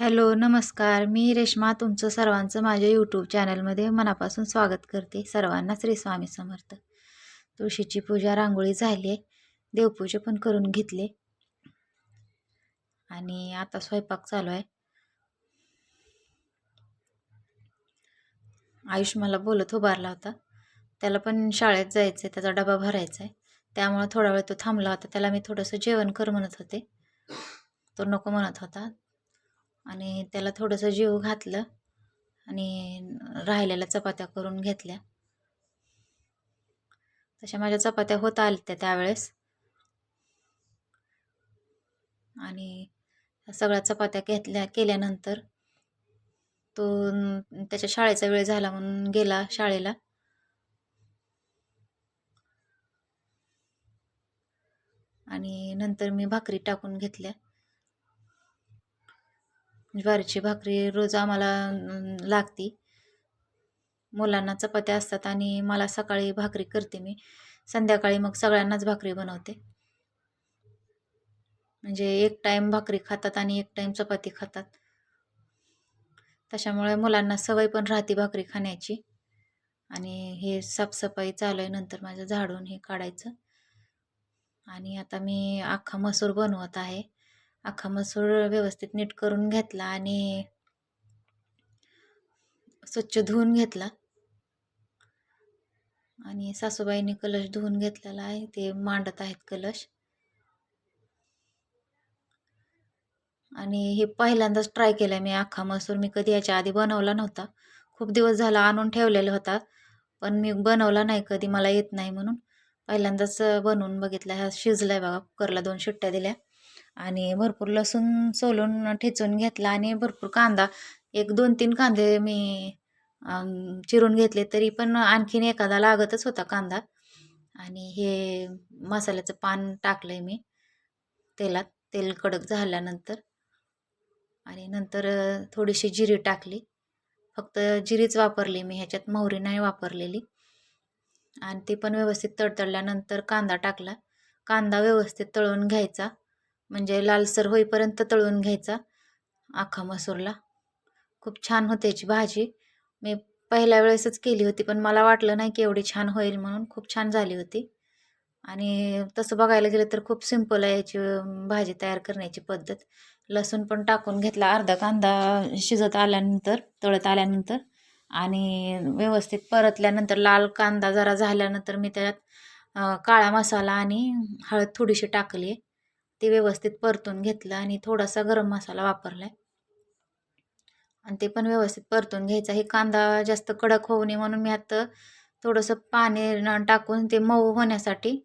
Hello, नमस्कार. मी रेश्मा तुमचं सर्वांचं माझ्या यूट्यूब चॅनलमध्ये मनापासून स्वागत करते. सर्वांना श्री स्वामी समर्थ. तुळशीची पूजा, रांगोळी झाली आहे. देवपूजा पण करून घेतले आणि आता स्वयंपाक चालू आहे. आयुष मला बोलत उभारला होता. त्याला पण शाळेत जायचं आहे, त्याचा डबा भरायचा आहे. त्यामुळे थोडा वेळ तो थांबला होता. त्याला मी थोडंसं जेवण कर म्हणत होते. तो नको म्हणत होता आणि त्याला थोडंसं जेवू घातलं आणि राहिलेल्या चपात्या करून घेतल्या. तशा माझ्या चपात्या होत आल्या त्यावेळेस आणि सगळ्या चपात्या केल्यानंतर तो त्याच्या शाळेचा वेळ झाला म्हणून गेला शाळेला. आणि नंतर मी भाकरी टाकून घेतल्या. ज्वारीची भाकरी रोज आम्हाला लागती. मुलांना चपात्या असतात आणि मला सकाळी भाकरी करते मी. संध्याकाळी मग सगळ्यांनाच भाकरी बनवते. म्हणजे एक टाईम भाकरी खातात आणि एक टाईम चपाती खातात. त्याच्यामुळे मुलांना सवय पण राहते भाकरी खाण्याची. आणि हे साफसफाई चालू आहे. नंतर माझं झाडून हे काढायचं. आणि आता मी अख्खा मसूर बनवत आहे. अख्खा मसूर व्यवस्थित नीट करून घेतला आणि स्वच्छ धुवून घेतला. आणि सासूबाईंनी कलश धुवून घेतलेला आहे. ते मांडत आहेत कलश. आणि हे पहिल्यांदाच ट्राय केलं मी अख्खा मसूर. मी कधी याच्या आधी बनवला नव्हता. खूप दिवस झाला आणून ठेवलेला होता, पण मी बनवला नाही कधी, मला येत नाही म्हणून. पहिल्यांदाच बनवून बघितला. हा शिजलाय बघा. कुकरला 2 शिट्ट्या दिल्या आणि भरपूर लसूण सोलून ठेचून घेतला आणि भरपूर कांदा, एक 2-3 कांदे मी चिरून घेतले, तरी पण आणखीन एखादा लागतच होता कांदा. आणि हे मसाल्याचं पान टाकलंय मी तेलात. तेल कडक झाल्यानंतर आणि नंतर थोडीशी जिरी टाकली. फक्त जिरीच वापरली मी, ह्याच्यात मोहरी नाही वापरलेली. आणि ते पण व्यवस्थित तडतडल्यानंतर कांदा टाकला. कांदा व्यवस्थित तळून घ्यायचा, म्हणजे लालसर होईपर्यंत तळून घ्यायचा अख्खा मसूरला. खूप छान होते याची भाजी. मी पहिल्या वेळेसच केली होती, पण मला वाटलं नाही की एवढी छान होईल म्हणून. खूप छान झाली होती. आणि तसं बघायला गेलं तर खूप सिंपल आहे याची भाजी तयार करण्याची पद्धत. लसूण पण टाकून घेतला अर्धा कांदा शिजत आल्यानंतर, तळत आल्यानंतर. आणि व्यवस्थित परतल्यानंतर लाल कांदा जरा झाल्यानंतर मी त्यात काळा मसाला आणि हळद थोडीशी टाकली. ते व्यवस्थित परतून घेतलं आणि थोडासा गरम मसाला वापरला आहे. आणि ते पण व्यवस्थित परतून घ्यायचं. हे कांदा जास्त कडक होऊ नये म्हणून मी आता थोडंसं पाणी टाकून ते मऊ होण्यासाठी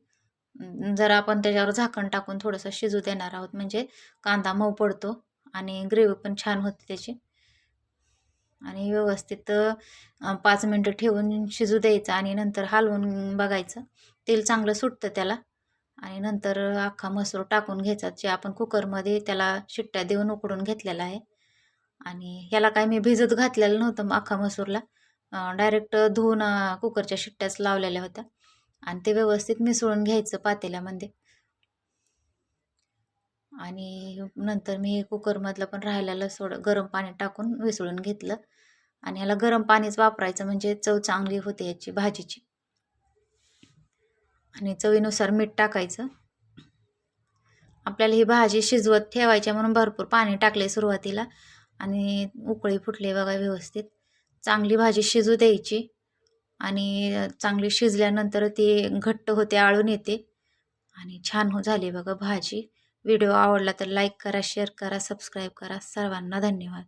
जरा आपण त्याच्यावर झाकण टाकून थोडंसं शिजू देणार आहोत, म्हणजे कांदा मऊ पडतो आणि ग्रेव्ही पण छान होते त्याची. आणि व्यवस्थित 5 मिनटं ठेवून शिजू द्यायचं आणि नंतर हलवून बघायचं. तेल चांगलं सुटतं त्याला. आणि नंतर अख्खा मसूर टाकून घ्यायचा, जे आपण कुकरमध्ये त्याला शिट्ट्या देऊन उकडून घेतलेला आहे. आणि ह्याला काय मी भिजत घातलेलं नव्हतं अख्खा मसूरला. डायरेक्ट धुवून कुकरच्या शिट्ट्याच लावलेल्या होत्या. आणि ते व्यवस्थित मिसळून घ्यायचं पातेल्यामध्ये. आणि नंतर मी कुकरमधलं पण राहिलेलं थोडं गरम पाणी टाकून मिसळून घेतलं. आणि ह्याला गरम पाणीच वापरायचं, म्हणजे चव चांगली होते याची भाजीची. आणि चवीनुसार मीठ टाकायचं. आपल्याला ही भाजी शिजवत ठेवायची म्हणून भरपूर पाणी टाकले सुरुवातीला. आणि उकळी फुटली बघा व्यवस्थित. चांगली भाजी शिजू द्यायची. आणि चांगली शिजल्यानंतर ती घट्ट होते, आळून येते. आणि छान झाली बघा भाजी. व्हिडिओ आवडला तर लाईक करा, शेअर करा, सबस्क्राईब करा. सर्वांना धन्यवाद.